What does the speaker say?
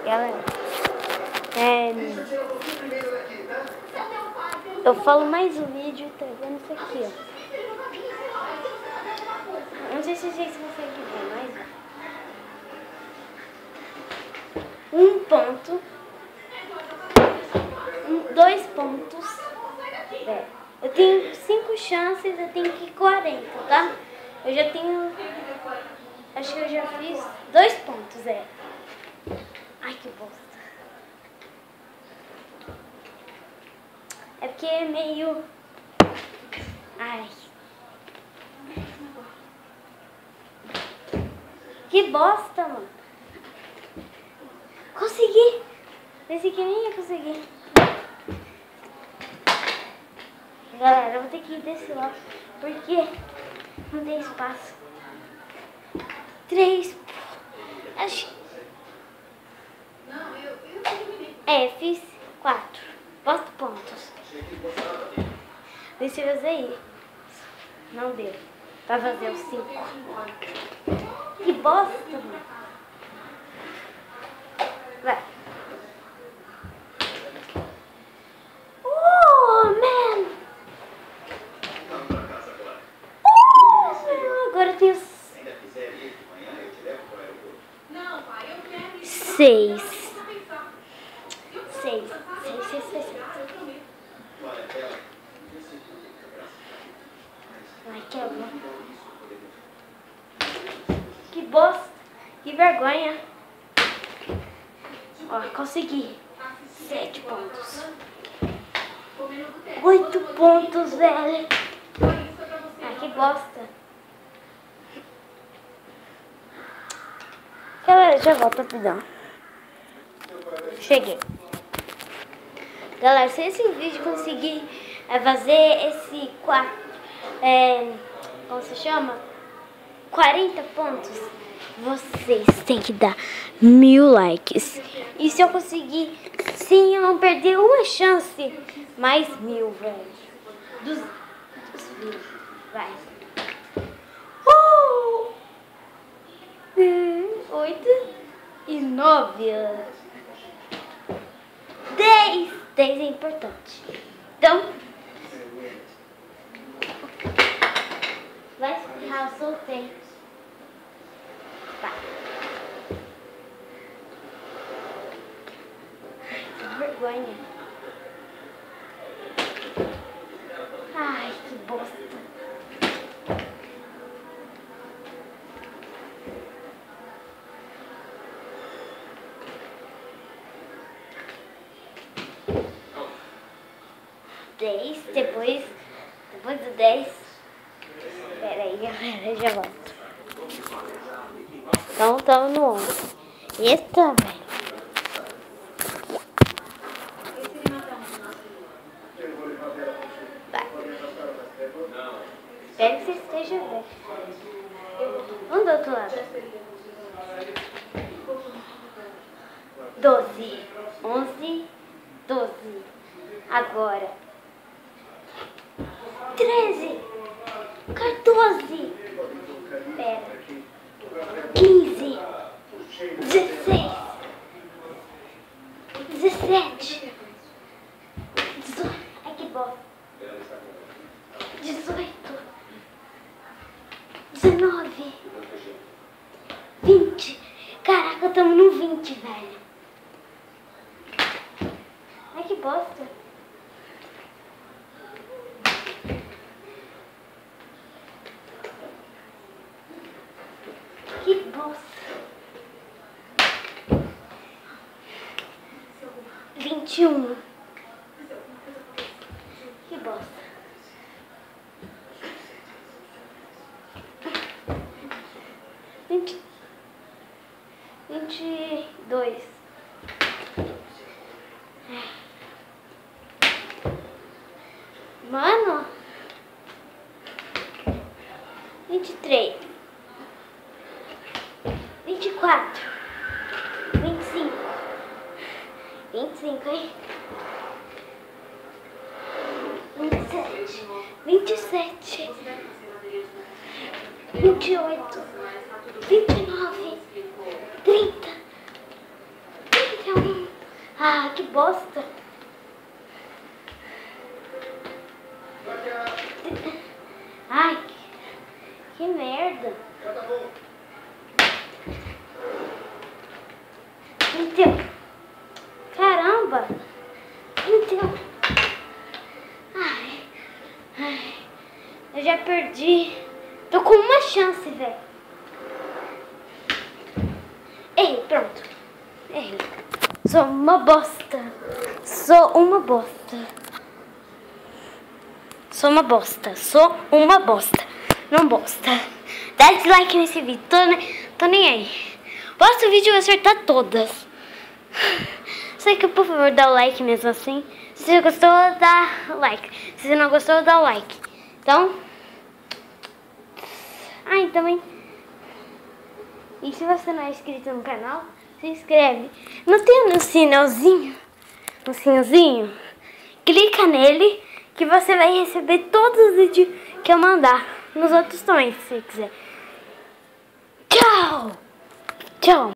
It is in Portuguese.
Galera, eu falo mais um vídeo, tá vendo isso aqui, ó. Não sei se vocês conseguem ver, mas um ponto, 2 pontos. Eu tenho 5 chances, eu tenho que ir 40, tá? Eu já tenho, acho que eu já fiz 2 pontos, Ai, que bosta. É porque é meio... Ai. Que bosta, mano. Consegui. Pensei que nem ia conseguir. Galera, eu vou ter que ir desse lado, porque não tem espaço. 3. Acho... fiz 4. Posto pontos. Deixa eu fazer isso. Não deu. Pra fazer os 5. Que bosta, mano. Vai. Oh, man. Oh, agora eu tenho 6. 6. Ai, que bom. Que bosta. Que vergonha. Ó, consegui. 7 pontos. 8 pontos, velho. Ai, que bosta. Galera, já volto rapidão. Cheguei. Galera, se esse vídeo conseguir fazer esse 4... como se chama? 40 pontos, vocês têm que dar 1000 likes. E se eu conseguir, sem eu não perder uma chance, mais 1000, velho. Dos vídeos. Vai. 8 e 9. 10. 10 é importante. Então, vai espirrar, eu soltei. Vai. Que vergonha. Ai, que bosta. Depois do 10. Pera aí, galera, já volto. Então, estamos no 11. Eita, velho. Vai. Espero que você esteja vendo. Vamos do outro lado. 12. 11. 12. Agora. 13, 14, pera, 15, 16, 17, 18, ai que bom, 18, 19, 20, caraca, estamos no 20, velho, ai que bosta. Que bosta. 21. Que bosta. 22. Mano. 23. 24, 25, 25, hein? 27, 27, 28, 29, 30. Ah, que bosta. Ai, que merda. Então, caramba. Então, ai, eu já perdi. Tô com uma chance, velho. Errei, pronto. Errei. Sou uma bosta. Sou uma bosta. Sou uma bosta. Sou uma bosta. Não bosta. Dá dislike nesse vídeo. Tô nem aí. Posta o vídeo e vou acertar todas. Só que, por favor, dá o like mesmo assim. Se você gostou, dá like. Se você não gostou, dá o like. Então... e também... E se você não é inscrito no canal, se inscreve. Não tem um sinalzinho? Um sinalzinho? Clica nele que você vai receber todos os vídeos que eu mandar. Nos outros também, se você quiser. Tchau! Tchau!